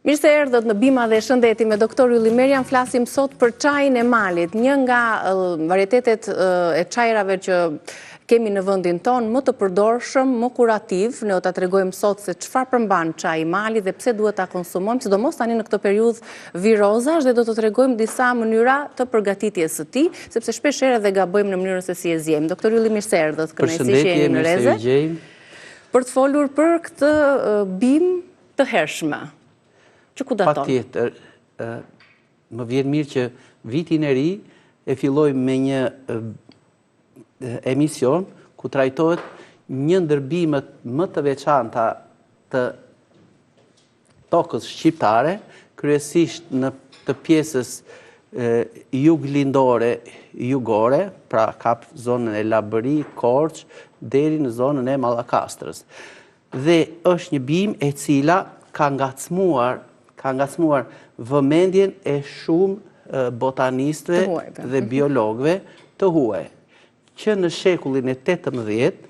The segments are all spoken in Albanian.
Mirë se erdhët në Bima dhe Shëndeti me doktor Ylli Merian. Flasim sot për çajin e malit, një nga varietetet e çajrave që kemi në vendin tonë, më të përdorshëm, më kurativ. Ne do ta tregojmë sot se çfarë përmban çaji i malit dhe pse duhet ta konsumojmë, sidomos tani në këtë periudhë virozash, dhe do të tregojmë disa mënyra të përgatitjes së tij, sepse shpesh herë dhe gabojmë në mënyrën se si e zgjejmë. Doktor Ylli, mirë se erdhët. Kënaqësi që jeni në Reze. Për të folur për këtë bimë të hershme. Që ku daton? Patjetër, më vjen mirë që vitin e ri e filloj me një emision ku trajtohet një ndër bimët më të veçanta të tokës shqiptare, kryesisht në të pjesës juglindore, jugore, pra kap zonën e Labëri, Korç, deri në zonën e Mallakastrës. Dhe është një bimë e cila ka ngacmuar vëmendjen e shumë botanistëve dhe biologëve të huaj, që në shekullin e 18,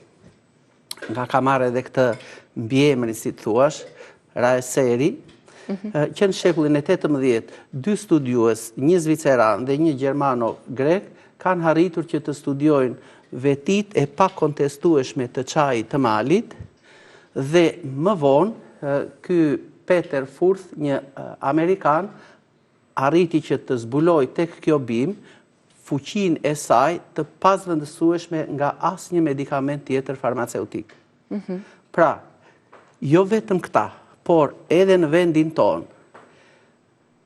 nga ka marrë edhe këtë mbiemrin, si të thuash, Raeseri, që në shekullin e 18, dy studiues, një zviceran dhe një gjermano-grek, kanë arritur që të studiojnë vetit e pa kontestueshme të çajit të malit, dhe më vonë, ky Peter Furth, një Amerikan, arriti që të zbuloj tek kjo bimë fuqinë e saj të pazvendësueshme nga asnjë medikament tjetër farmaceutik. Pra, jo vetëm këta, por edhe në vendin tonë,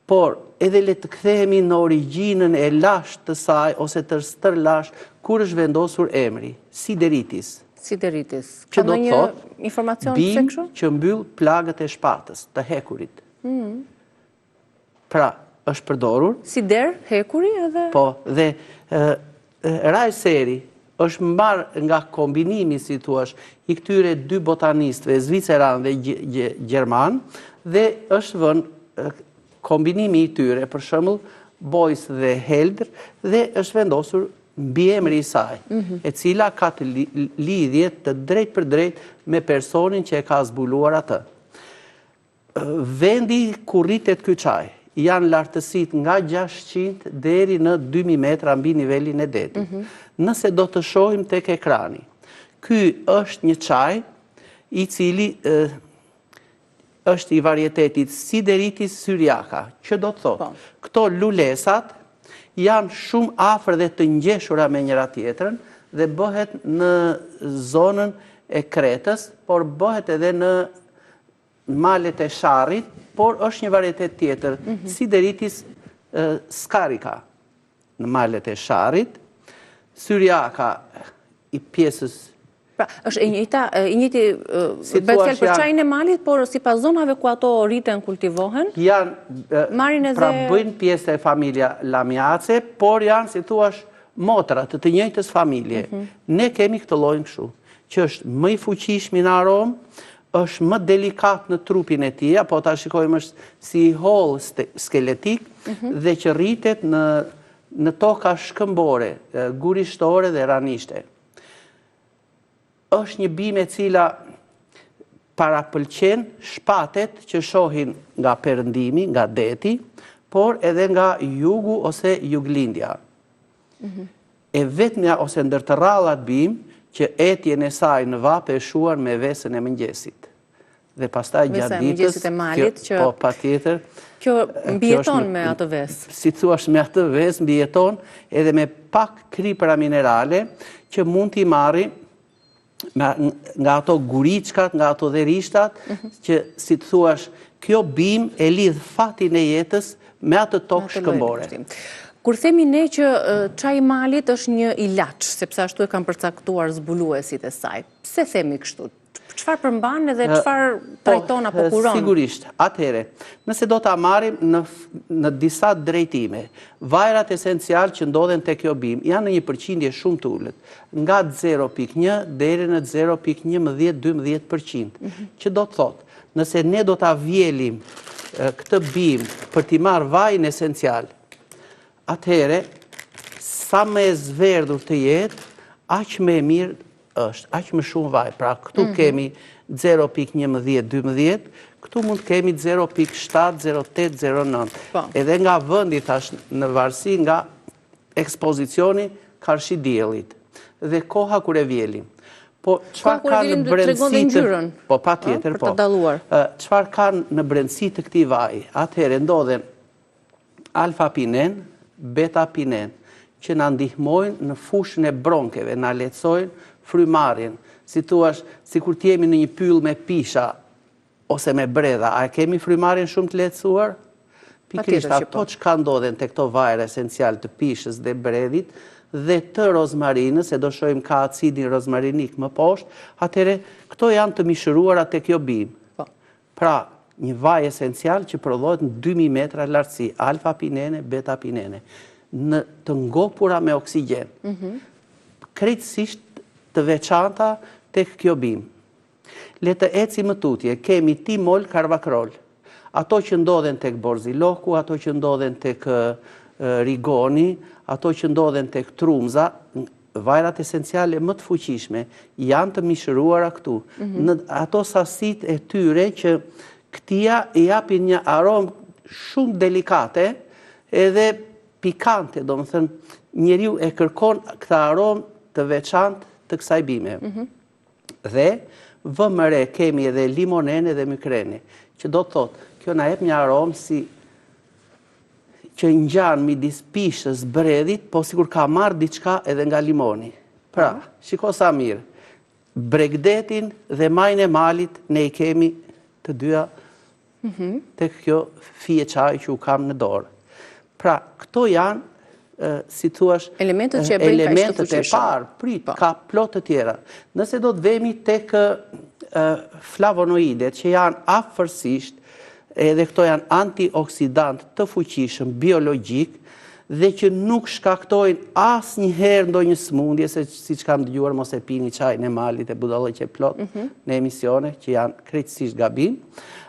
por edhe le të kthehemi në origjinën e lashtë të saj, ose të stërlash, kur është vendosur emri, sideritis. Sideritis. Që do të thotë informacion bimë që mbyll plagët e shpatës, të hekurit. Pra, është përdorur. Sider, hekuri edhe? Po, dhe Raeseri është marrë nga kombinimi, si thuash, i këtyre dy botanistëve, zviceran dhe gjerman, dhe është vënë kombinimi i tyre, për shembull, Boyce dhe Heldr, dhe është vendosur mbi emri i saj, e cila ka të lidhje të drejt për drejt me personin që e ka zbuluar atë. Vendi ku rritet ky çaj janë lartësitë nga 600 deri në 2000 metra mbi nivelin e detit. Nëse do të shohim tek ekrani, ky është një çaj i cili është i varietetit Sideritis syriaca, që do të thotë, këto lulesat janë shumë afër dhe të ngjeshura me njëra tjetrën dhe bëhet në zonën e Kretës, por bëhet edhe në malet e Sharrit, por është një varietet tjetër, Sideritis scarica në malet e Sharrit, syriaca i pjesës. Pra, është i njëjti bëhet për çajin e malit, por sipas zonave ku ato rriten, kultivohen, janë pra bëjnë pjesë e familja Lamiace, por janë, si thuash, motra të njëjtës familje. Ne kemi këtë llojin kështu, që është më i fuqishëm në aromë, është më delikat në trupin e tij, apo ta shikojmë është si holl skeletik, dhe që rritet në toka shkëmbore, gurishtore dhe ranishte. Është një bimë e cila parapëlqen shpatet që shohin nga perëndimi, nga deti, por edhe nga jugu ose juglindja. E vetmja ose ndër të rrallat bimë që etjen e saj në vapë e shuar me vesën e mëngjesit. Dhe pastaj gjatë ditës, po patjetër, kjo mbijeton me atë vesë. Si thuash, me atë vesë mbijeton edhe me pak kripra minerale që mund t'i marri nga ato guriçkat, nga ato dherishtat, që si të thuash, kjo bimë e lidh fatin e jetës me atë tokë shkëmbore. Kur themi ne që çaji i malit është një ilaç, sepse ashtu e kanë përcaktuar zbuluesit e saj, pse themi kështu? Çfarë përmban edhe çfarë trajton apo kuron? Sigurisht, atëherë, nëse do ta marrim në disa drejtime, vajrat esencial që ndodhen te kjo bimë janë në një përqindje shumë të ulët, nga 0.1 deri në 0.11-12%, që do të thotë, nëse ne do ta vjelim këtë bimë për t'i marrë vajin esencial, atëherë, sa më e zverdhur të jetë, aq më e mirë është aq më shumë vaj. Pra këtu kemi 0.11-12, këtu mund kemi 0.7, 0.8, 0.9. Edhe nga vëndi tash në varësi nga ekspozicioni karshi diellit dhe koha kur e vjelim. Po çfarë ka në brendësi të po patjetër po. Çfarë ka në brendësi të këtij vaji? Atëherë ndodhen alfa-pinen, beta-pinen, që na ndihmojnë në fushën e bronkeve, na lehtësojnë frymarrjen. Si thuash, sikur të jemi në një pyll me pisha ose me bredha, a kemi frymarrjen shumë të lehtësuar? Pikërisht ato çka ndodhen te këto vajra esencial të pishës dhe bredhit dhe të rozmarinës, e do shohim ka acidin rozmarinik më poshtë, atëre këto janë të mishëruara tek jo bim. Pra, një vaj esencial që prodhohet në 2000 metra lartësi, alfa-pinene, beta-pinene, në të ngopura me oksigjen. Krejtësisht të veçanta tek kjo bim. Le të ecim më tutje, kemi timol, karvakrol. Ato që ndodhen tek borziloku, ato që ndodhen tek rigoni, ato që ndodhen tek trumza, vajrat esenciale më të fuqishme, janë të mishëruara këtu. Në ato sasit e tyre që këtia i japin një aromë shumë delikate edhe pikante, do më thënë, njeriu e kërkon këta aromë të veçantë të kësaj bime. Dhe vëmëre kemi edhe limonene dhe mykrene, që do të thotë, kjo na jep një aromë si që ngjan midis pishës, bredhit, po sikur ka marrë diçka edhe nga limoni. Pra, shiko sa mirë, bregdetin dhe majnë e malit ne i kemi të dyja tek kjo fije çaj që u kam në dorë. Pra, këto janë si thuash, elementet që e bëjnë kaq të fuqishëm. Parë, ka plot të tjera. Nëse do të vemi tek flavonoidet që janë afërsisht, edhe këto janë antioksidant të fuqishëm biologjik dhe që nuk shkaktojnë asnjëherë ndonjë smundje, se siç kam dëgjuar mos e pini çajin e malit e budallëqe plot në emisione që janë krejtësisht gabim.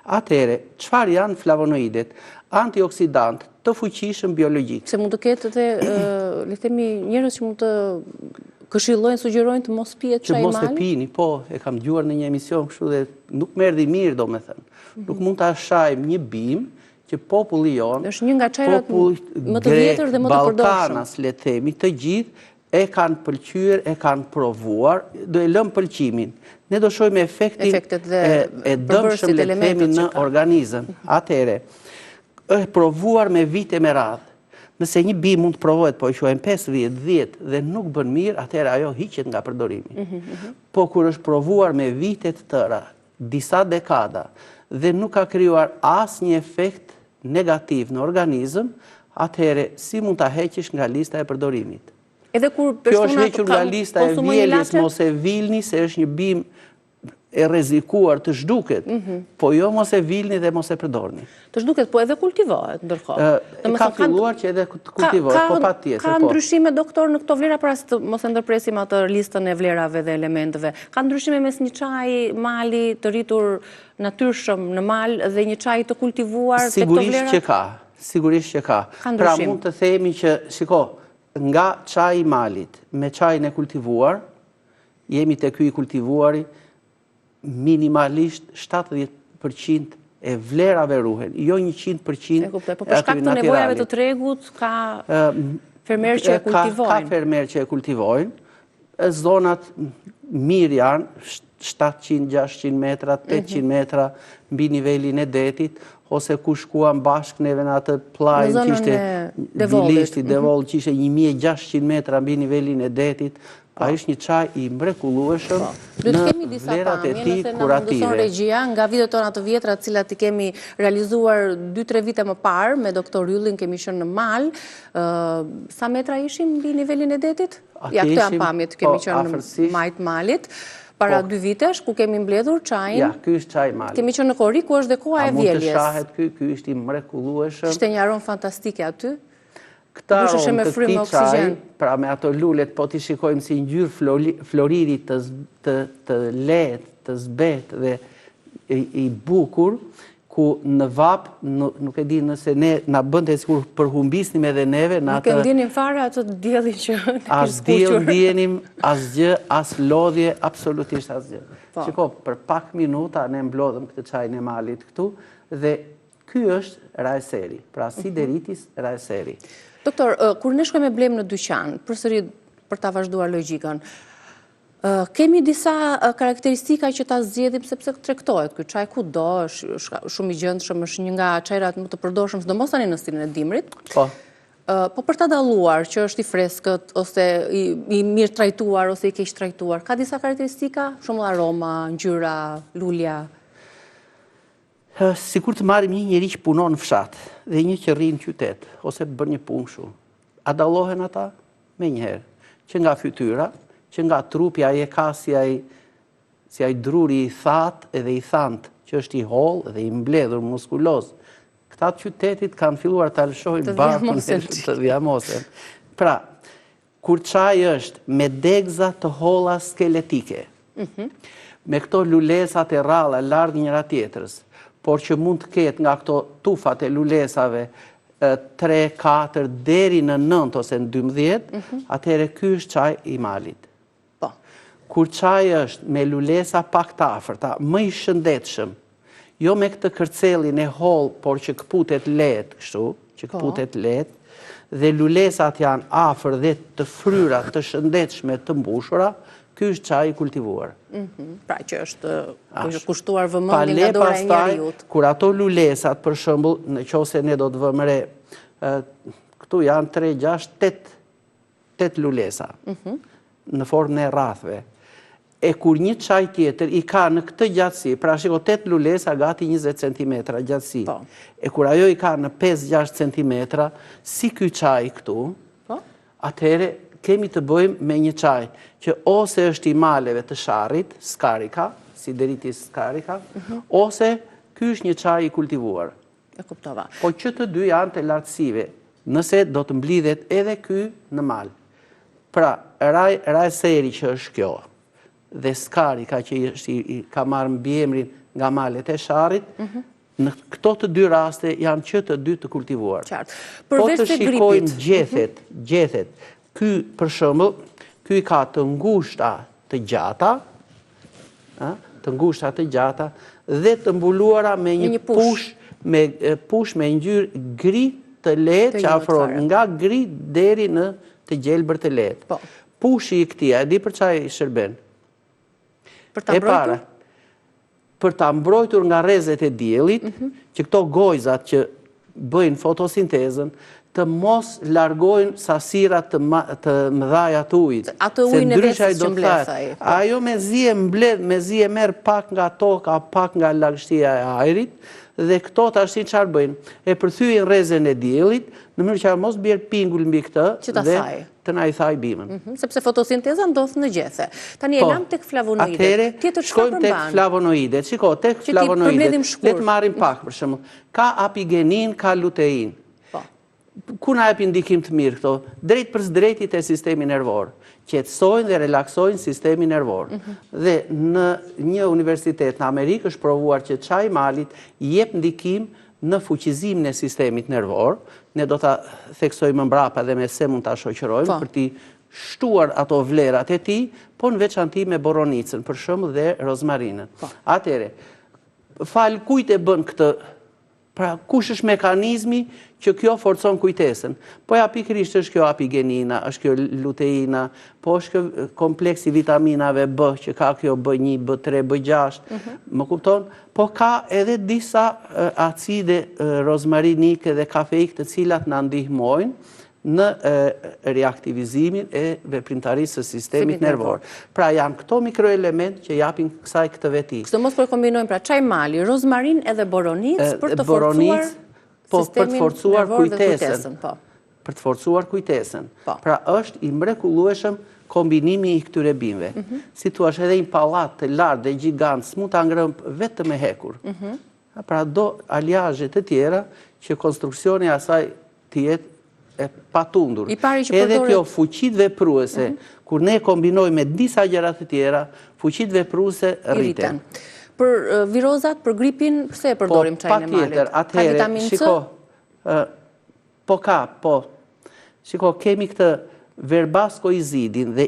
Atëherë, çfarë janë flavonoidet? Antioksidant të fuqishëm biologjik. Se mund të ketë edhe, le të themi, njerëz që mund të këshillojnë, sugjerojnë të mos pihet çaj i malit? Që mos e pini, po, e kam dëgjuar në një emision kështu dhe nuk më erdhi mirë, domethënë. Nuk mund ta shajmë një bim që populli jonë, është një nga çajrat më të vjetër dhe më të përdorshëm. Ballkanas, le të themi, të gjithë e kanë pëlqyer, e kanë provuar, do e lëm pëlqimin. Ne do shohim efektin e dëmshëm, le të themi, në organizëm. Atëherë, është provuar me vite me radhë. Nëse një bim mund të provohet, po e quajmë 5, 10 dhe nuk bën mirë, atëherë ajo hiqet nga përdorimi. Po kur është provuar me vite të tëra, disa dekada, dhe nuk ka krijuar asnjë efekt negativ në organizëm, atëherë si mund ta heqësh nga lista e përdorimit? Edhe kur kjo është hequr nga lista e vjeljes, mos e vilni se është një bim e rrezikuar të zhduket, po jo mos e vilni dhe mos e përdorni. Të zhduket, po edhe kultivohet ndërkohë. Ka filluar që edhe kultivohet, po patjetër. Ka ndryshime, doktor, në këto vlera, para se mos e ndërpresim atë listën e vlerave dhe elementeve. Ka ndryshime mes një çaji mali të rritur natyrshëm në mal dhe një çaj të kultivuar te këto vlera? Sigurisht që ka. Pra mund të themi që, shiko, nga çaji i malit me çajin e kultivuar, jemi te ky i kultivuari, minimalisht 70% e vlerave ruhen, jo 100% po për shkak të nevojave të tregut ka fermerë që e kultivojnë. Ka fermerë që e kultivojnë, zonat mirë janë 700-600 metra, 800 metra mbi nivelin e detit, ose ku shkuam bashkë neve në atë plajnë që ishte vilishti, devoll, që ishte 1600 metra mbi nivelin e detit. A ishtë një çaj i mrekullueshëm në vlerat e tij kurative. Në mundëson regjia, nga videot tona të vjetra, të cilat i kemi realizuar 2-3 vite më parë, me doktor Yllin kemi qenë në mal, sa metra ishim mbi nivelin e detit? Ja, këto janë pamjet, kemi qenë në majt malit. Para 2 vitesh, ku kemi mbledhur çajin. Ja, ky është çaj mali. Kemi qenë në Korrik, ku është dhe koha e vjeljes. A mund të shahet ky ishte i mrekullueshëm. Ishte një aromë fantastike aty. Këta aromë të këtij çaji, pra me ato lulet, po t'i shikojmë si ngjyrë floriri të lehtë, të zbetë dhe i bukur, ku në vap, nuk e di nëse ne na bënte sikur përhumbisnim edhe neve në atë. Nuk e ndjenim fare atë diellin që as diell ndjenim, asgjë, as lodhje, absolutisht asgjë. Shiko, për pak minuta ne mblodhëm këtë çajin e malit këtu dhe ky është rajseri, pra sideritis rajseri. Doktor, kur ne shkojmë e blejmë në dyqan, përsëri për ta vazhduar logjikën, kemi disa karakteristika që ta zgjedhim sepse tregtohet ky çaj kudo, është shumë i gjendshëm, është një nga çajrat më të përdorshëm, sidomos tani në stilin e dimrit. Po për ta dalluar që është i freskët ose i mirë trajtuar ose i keq trajtuar, ka disa karakteristika, për shembull aroma, ngjyra, lulja. Sikur të marrim një njeri që punon në fshat dhe një që rri në qytet ose bën një punë kështu. A dallohen ata? Menjëherë, që nga fytyra, që nga trupi ai e ka si ai druri i thatë edhe i thantë, që është i hollë dhe i mbledhur muskuloz. Këta të qytetit kanë filluar të alëshojnë barkun të dhjamosen. Pra, kur çaji është me degza të holla skeletike, me këto lulesat e rralla larg njëra tjetrës, por që mund të ketë nga këto tufat e lulesave 3, 4, deri në 9 ose në 12, atëherë ky është çaj i malit. Kur çaji është me lulesa pak të afërta, më i shëndetshëm, jo me këtë kërcellin e holl, por që këputet lehtë, kështu, që këputet lehtë, dhe lulesat janë afër dhe të fryra, të shëndetshme, të mbushura, ky është çaj i kultivuar. Pra që është kushtuar vëmendje nga dora e njeriut. Kur ato lulesat, për shembull, nëse ne do të vëmë re, këtu janë 3, 6, 8 lulesa në formën e rrathëve. E kur një çaj tjetër i ka në këtë gjatësi, pra shiko 8 lulesa gati 20 cm gjatësi, e kur ajo i ka në 5-6 cm, si ky çaj këtu, atëherë kemi të bëjmë me një çaj që ose është i maleve të sharrit, skarika, sideritis skarika, ose ky është një çaj i kultivuar. E kuptova. Po që të dy janë të lartësive, nëse do të mblidhet edhe ky në mal. Pra, rajseri që është kjo, dhe skarika që ka marrë mbiemrin nga malet e sharrit, në këto të dy raste janë që të dy të kultivuar. Po të shikojmë gjethet, ky për shembull, ky ka të ngushta të gjata, dhe të mbuluara me një push me ngjyrë gri të lehtë që afron nga gri deri në të gjelbër të lehtë. Pushi i këtij, e di për çfarë shërben? Për ta mbrojtur? Për ta mbrojtur nga rrezet e diellit, që këto gojzat që bëjnë fotosintezën të mos largojnë sasira të mëdha të ujit. Atë ujin e vetes që mbledh ai. Ajo me zi e merr pak nga toka, pak nga lagështia e ajrit, dhe këto tash çfarë bëjnë? E përthyen rrezen e diellit, në mënyrë që mos bjerë pingull mbi këtë dhe të na i thaj bimën. Sepse fotosinteza ndodh në gjethe. Tani e lam tek flavonoidet. Atëherë shkojmë tek flavonoidet. Shiko, tek flavonoidet, le të marrim pak për shembull. Ka apigenin, ka lutein. Ku na japin ndikim të mirë këto? Drejt për drejtit e sistemi nervor. Qetësojnë dhe relaksojnë sistemi nervor. Dhe në një universitet në Amerikë është provuar që çaji i malit jep ndikim në fuqizimin e sistemit nervor. Ne do ta theksojmë mbrapa dhe me se mund ta shoqërojmë për t'i shtuar ato vlerat e tij, po në veçanti me boronicën, për shembull dhe rozmarinën. Atëre, fal kujt e bën këtë? Pra, kush është mekanizmi që kjo forcon kujtesën? Po ja pikërisht është kjo apigenina, është kjo luteina, po është kjo kompleksi vitaminave B, që ka kjo B1, B3, B6, më kupton? Po ka edhe disa acide rozmarinike dhe kafeik të cilat na ndihmojnë në reaktivizimin e veprimtarisë së sistemit nervor. Pra janë këto mikroelement që japin kësaj këtë veti. Kështu mos po e kombinojmë pra çaj mali, rozmarin edhe boronicë për të forcuar kujtesën. Për të forcuar kujtesën. Pra është i mrekullueshëm kombinimi i këtyre bimëve. Si thua, edhe një pallat të lartë dhe gjigant s'mund ta ngrëmë vetëm me hekur. Pra do aliazhe të tjera që konstruksioni i asaj të jetë e patundur. Edhe kjo fuqit vepruese, kur ne kombinojmë me disa gjëra të tjera, fuqit vepruese rriten. Për virozat, për gripin, pse e përdorim çajin e malit? Ka vitamin C? Shiko, kemi këtë verbaskoizidin dhe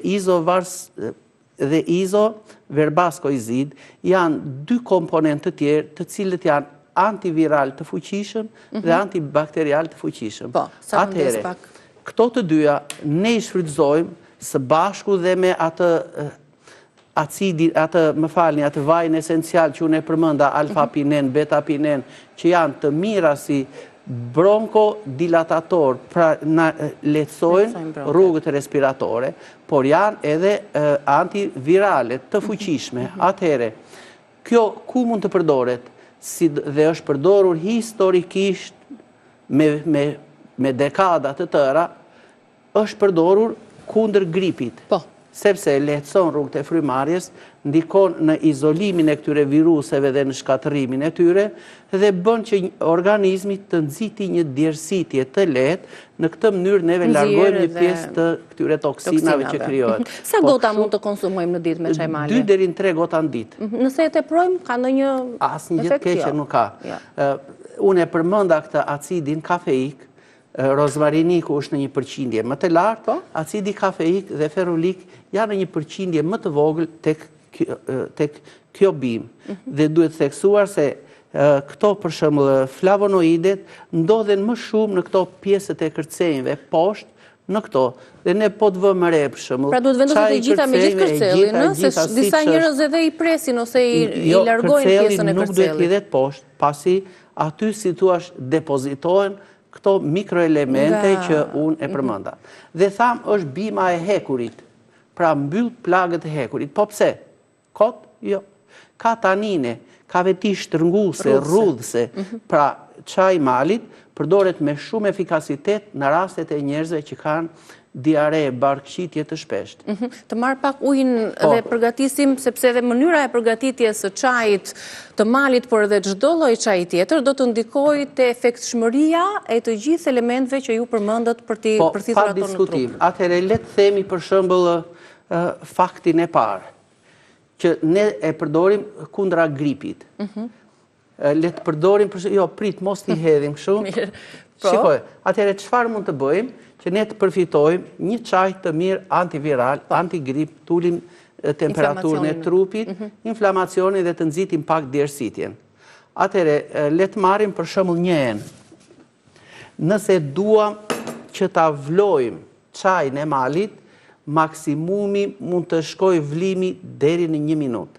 izoverbaskoizid janë dy komponentë të tjerë të cilët janë antiviral të fuqishëm dhe antibakterial të fuqishëm. Atëherë, këto të dyja ne i shfrytëzojmë së bashku dhe me atë atë vajin esencial që unë e përmenda, alfa-pinen, beta-pinen, që janë të mira si bronkodilatator, pra na lehtësojnë rrugët respiratore, por janë edhe antivirale të fuqishme. Atëherë, kjo ku mund të përdoret? Dhe është përdorur historikisht me dekada të tëra, është përdorur kundër gripit. Sepse lehtëson rrugët e frymarrjes, ndikon në izolimin e këtyre viruseve dhe në shkatërimin e tyre dhe bën që organizmi të nxiti një djersitje të lehtë, në këtë mënyrë neve largojmë një pjesë të këtyre toksinave që krijohen. Sa gota mund të konsumojmë në ditë me çaj mali? 2 deri në 3 gota në ditë. Nëse e teprojmë, ka ndonjë asnjë gjë të keqe nuk ka. Unë e përmenda këtë acidin kafeik. Rozmariniku është në një përqindje më të lartë, acidi kafeik dhe ferulik janë në një përqindje më të vogël tek kjo bimë. Dhe duhet theksuar se këto për shembull flavonoidet ndodhen më shumë në këto pjesët e kërcenjve poshtë në këto. Dhe ne po të vëmë re për shembull. Pra duhet vendoset e gjitha me gjithë kërcellin, se disa njerëz edhe i presin ose i largojnë pjesën e kërcellit. Nuk duhet i dhe të poshtë, pasi aty si thua depozitohen këto mikroelemente që unë e përmenda. Dhe tham është bima e hekurit, pra mbyll plagët e hekurit. Po pse? Kot? Jo. Ka tanine, ka veti shtrënguse, rrudhse, pra çaji malit përdoret me shumë efikasitet në rastet e njerëzve që kanë diare, barkëqitje të shpesht. Të marr pak ujin dhe përgatisim, sepse edhe mënyra e përgatitjes së çajit të malit, por edhe çdo lloj çaji tjetër, do të ndikojë te efektshmëria e të gjithë elementeve që ju përmendët për t'i përthithur ato në trup. Atëherë le të themi për shembull faktin e parë, që ne e përdorim kundra gripit. Le të përdorim, prit, mos t'i hedhim kështu. Shikoj, atëherë çfarë mund të bëjmë? Që ne të përfitojmë një çaj të mirë antiviral, antigrip, tulim temperaturën e trupit, inflamacionin dhe të nxitim pak djersitjen. Atëherë, le të marrim për shembull një enë. Nëse duam që ta vlojmë çajin e malit, maksimumi mund të shkojë vlimi deri në 1 minutë.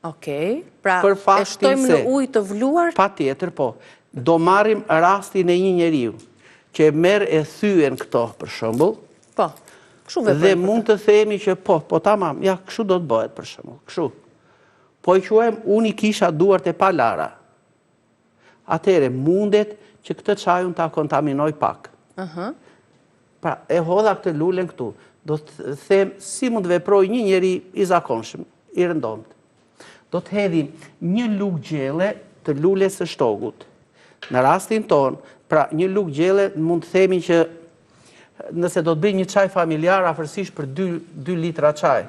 Okej, pra e shtojmë në ujë të vluar? Patjetër, po. Do marrim rastin e një njeriu që merr e thyen këto për shembull. Po. Kështu veprojmë. Dhe mund të themi që po tamam, ja kështu do të bëhet për shembull, kështu. Po i quajmë unë i kisha duart e palara. Atëherë mundet që këtë çaj unë ta kontaminoj pak. Pra e hodha këtë lulen këtu. Do të them si mund të veprojë një njeri i zakonshëm, i rëndomt. Do të hedhim një lugë gjelle të lules së shtogut. Në rastin ton, pra një lugë gjelle mund të themi që nëse do të bëjmë një çaj familjar afërsisht për 2 litra çaj.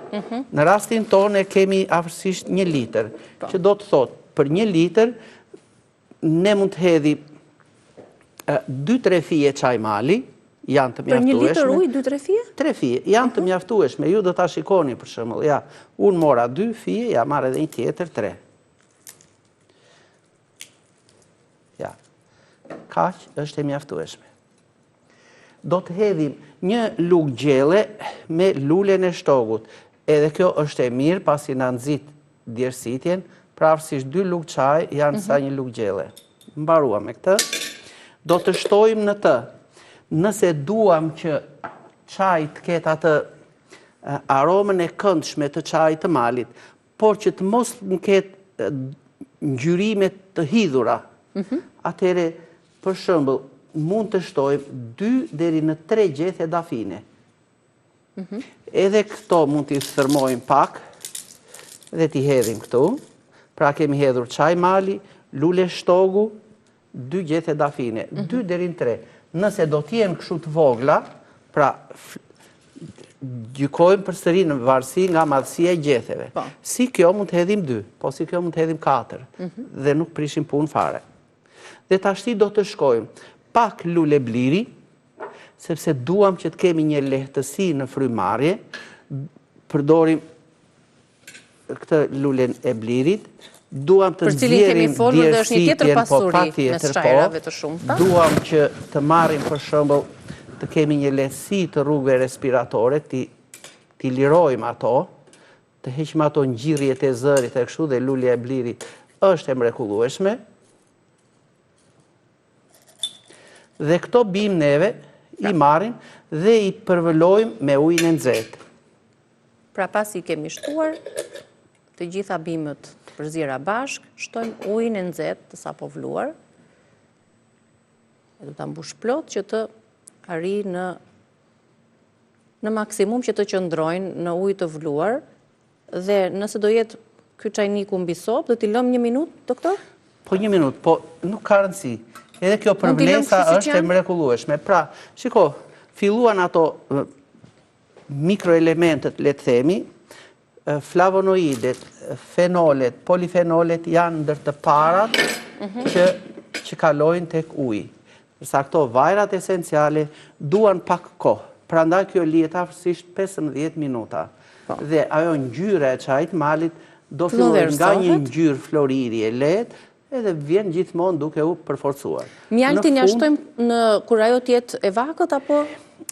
Në rastin ton e kemi afërsisht 1 litër, që do të thotë për 1 litër ne mund të hedhim 2-3 fije çaj mali, janë të mjaftueshme. Për 1 litër ujë 2-3 fije? 3 fije, janë të mjaftueshme. Ju do ta shikoni për shembull, ja, unë mora 2 fije, ja marr edhe një tjetër 3. Kaq është e mjaftueshme. Do të hedhim një lugë gjelle me lulen e shtogut. Edhe kjo është e mirë pasi na nxit djersitjen, prapësisht 2 lugë çaj janë sa një lugë gjelle. Mbarua me këtë. Do të shtojmë në të. Nëse duam që çaji të ketë atë aromën e këndshme të çajit të malit, por që të mos ketë ngjyrime të hidhura, atëherë për shembull, mund të shtojmë 2 deri në 3 gjethe dafine. Edhe këto mund t'i thërmojmë pak dhe t'i hedhim këtu. Pra kemi hedhur çaj mali, lule shtogu, 2 gjethe dafine, 2 deri në 3. Nëse do t'jenë kështu të vogla, pra gjykojmë përsëri në varësi nga madhësia e gjetheve. Si kjo mund të hedhim 2, po si kjo mund të hedhim 4, dhe nuk prishim punë fare. Dhe tashti do të shkojmë pak lule bliri, sepse duam që të kemi një lehtësi në frymarrje, përdorim këtë lulen e blirit, duam të nxjerrim djersitjen, po patjetër po, duam që të marrim për shembull të kemi një lehtësi të rrugëve respiratore, t'i lirojmë ato, të heqim ato ngjirrjet e zërit e kështu, dhe lulja e blirit është e mrekullueshme. Dhe këto bim neve i marrim dhe i përvëllojmë me ujin e nxehtë. Pra pas i kemi shtuar të gjitha bimët të përzira bashk, shtojmë ujin e nxehtë të sapovluar. E do ta mbush plot që të arri në maksimum që të qëndrojnë në ujë të vluar, dhe nëse do jetë ky çajniku mbi sopë, do t'i lëm 1 minutë, doktor? Po 1 minutë, po nuk ka rëndësi. Edhe kjo përvlesa është e mrekullueshme. Pra, shiko, filluan ato mikroelementet, le të themi, flavonoidet, fenolet, polifenolet janë ndër të parat që kalojnë tek uji. Sa këto vajrat esenciale duan pak kohë. Prandaj kjo lihet afërsisht 15 minuta. Dhe ajo ngjyra e çajit malit do fillojë nga një ngjyrë floriri e lehtë, edhe vjen gjithmonë duke u përforcuar. Mjaltin ja shtojmë kur ajo të jetë e vakët apo?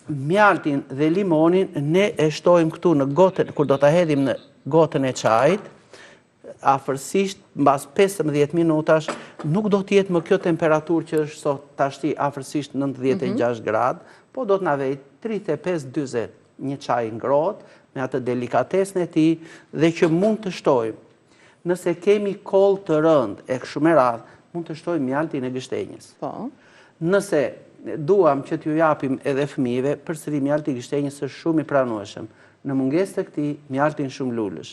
Mjaltin dhe limonin ne e shtojmë këtu në gotën, kur do ta hedhim në gotën e çajit, afërsisht mbas 15 minutash, nuk do të jetë më kjo temperaturë që është sot tashti afërsisht 96 gradë, po do të na vejë 35-40, një çaj ngrohtë me atë delikatesën e tij, dhe që mund të shtojmë. Nëse kemi koll të rënd e kështu me radhë, mund të shtojmë mjaltin e gështenjës. Nëse duam që t'ju japim edhe fëmijëve, përsëri mjalti i gështenjës është shumë i pranueshëm. Në mungesë të këtij, mjaltin shumë lulësh.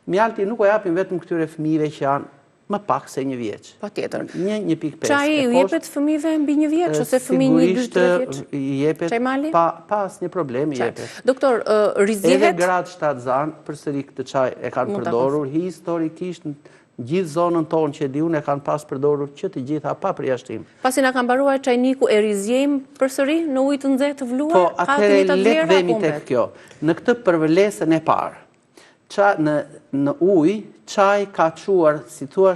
Mjaltin nuk o japim vetëm këtyre fëmijëve që janë më pak se 1 vjeç. Patjetër. 1.5. Çaji i jepet fëmijëve mbi 1 vjeç ose fëmijë 1-2-3 vjeç? I jepet pa asnjë problem i jepet. Doktor, rrezihet edhe gratë shtatzan, përsëri këtë çaj e kanë përdorur historikisht gjithë zonën tonë që di unë e kanë pas përdorur që të gjitha pa përjashtim. Pasi na ka mbaruar çajniku, e rizjejmë përsëri në ujë të nxehtë të vluar? Po, atëherë le të vemi tek kjo. Në këtë përvlesën e parë, në ujë, çaj ka çuar, si thua,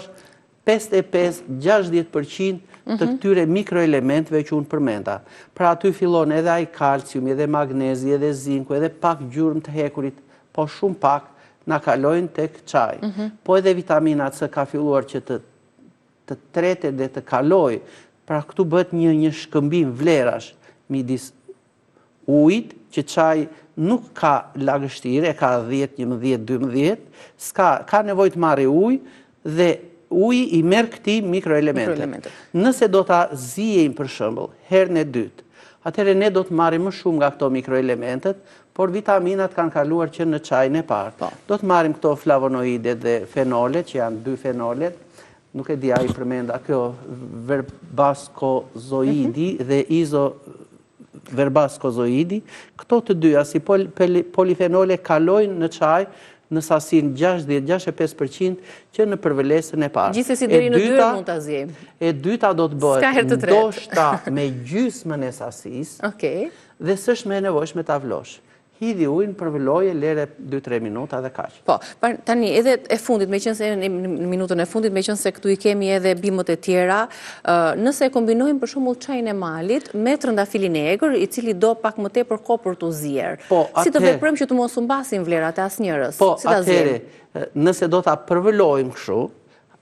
55-60% të këtyre mikroelementeve që unë përmenda. Pra aty fillon edhe ai kalciumi, edhe magnezi, edhe zinku, edhe pak gjurmë të hekurit, po shumë pak na kalojnë tek çaj. Po edhe vitamina C ka filluar që të tretet dhe të kalojë. Pra këtu bëhet një shkëmbim vlerash midis ujit, që çaj nuk ka lagështire, ka 10, 11, 12, ka nevojë të marrë ujë, dhe uji i merr këtij mikroelemente. Nëse do ta zijejmë për shembull herën e dytë, atëherë ne do të marrim më shumë nga këto mikroelementet, por vitaminat kanë kaluar që në çajin e parë. Do të marrim këto flavonoidet dhe fenolet, që janë 2 fenolet, nuk e di ai përmenda kjo verbaskozoidi dhe izoverbaskozoidi. Këto të dyja si polifenole kalojnë në çaj në sasinë 60-65% që në përvlesën e parë. Gjithsesi deri në 2 mund ta zjejmë. E dyta do të bëhet ndoshta me gjysmën e sasisë, dhe s'është më e nevojshme ta vlosh. Hidhi ujin, përvëloje, lere 2-3 minuta dhe kaq. Po, tani edhe e fundit, meqense në minutën e fundit, meqense këtu i kemi edhe bimët e tjera, nëse e kombinojmë për shembull çajin e malit me trëndafilin e egër, i cili do pak më tepër kohë për të zier. Si të veprojmë që të mos u mbasin vlerat e asnjërës? Po, atëherë, nëse do ta përvëlojmë kështu,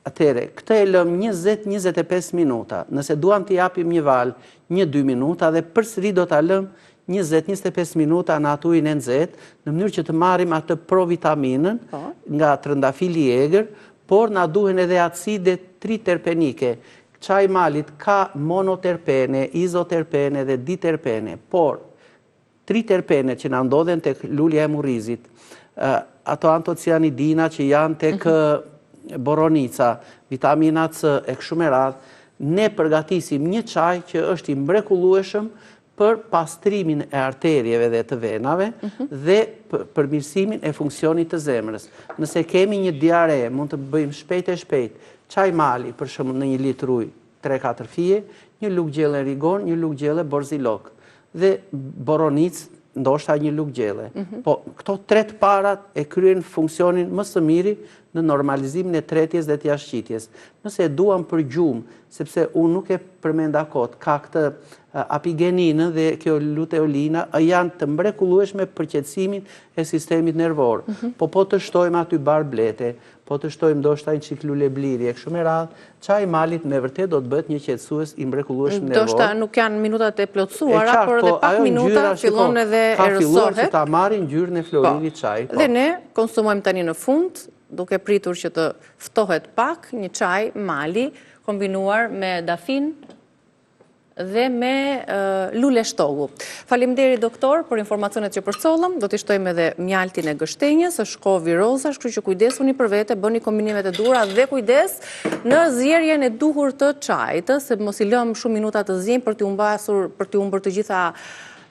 atëherë, këtë e lëm 20-25 minuta. Nëse duam t'i japim një val 1-2 minuta dhe përsëri do ta lëm 20-25 minuta në atë ujin e nxehtë, në mënyrë që të marrim atë provitaminën nga trëndafili i egër, por na duhen edhe acide triterpenike. Çaji malit ka monoterpene, izoterpene dhe diterpene, por triterpene që na ndodhen tek lulja e murrizit, ato antocianidina që janë tek boronica, vitamina C e kështu me radhë, ne përgatisim një çaj që është i mrekullueshëm për pastrimin e arterieve dhe të venave dhe përmirësimin e funksionit të zemrës. Nëse kemi një diare, mund të bëjmë shpejt e shpejt, çaj mali, për shembull në 1 litër ujë, 3-4 fije, një lugë gjelle rigon, një lugë gjelle borzilok dhe boronic, ndoshta një lugë gjelle. Po këto 3 parat e kryen funksionin më së miri në normalizimin e tretjes dhe të jashtëqitjes. Nëse duam për gjumë, sepse unë nuk e përmenda kot, ka këtë apigeninën dhe kjo luteolina janë të mrekullueshme për qetësimin e sistemit nervor. Po të shtojmë aty barblete, po të shtojmë ndoshta një çik lule bliri e kështu me radhë, çaji malit me vërtet do të bëhet një qetësues i mrekullueshëm nervor. Ndoshta nuk janë minutat e plotësuara, por edhe pak minuta fillon edhe ka filluar që erësohet. ta marrin ngjyrën e floririt çaj. Dhe ne konsumojmë tani në fund, duke pritur që të ftohet pak, një çaj mali kombinuar me dafin dhe me lule shtogu. Faleminderit doktor për informacionet që përcollëm, do t'i shtojmë edhe mjaltin e gështenjës, është kohë virozash, kështu që kujdesuni për vete, bëni kombinimet e duhura dhe kujdes në zjerjen e duhur të çajit, se mos i lëm shumë minuta të zjem për t'i humbur të gjitha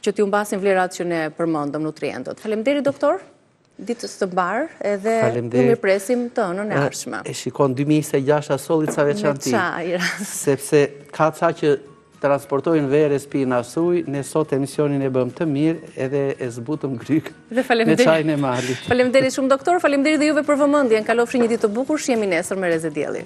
që t'i humbasin vlerat që ne përmendëm, nutrientët. Faleminderit doktor. Ditës të mbarë edhe ju mirëpresim të ënën e ardhshme. E shikon 2026 sollit sa veçanti. Me çaj. Sepse ka ca që transportojnë verë e spina suj, ne sot emisionin e bëm të mirë edhe e zbutëm gryk me çajin e malit. Faleminderit shumë doktor, faleminderit dhe juve për vëmendjen. Kalofshi një ditë të bukur, shihemi nesër me Reze Dielli.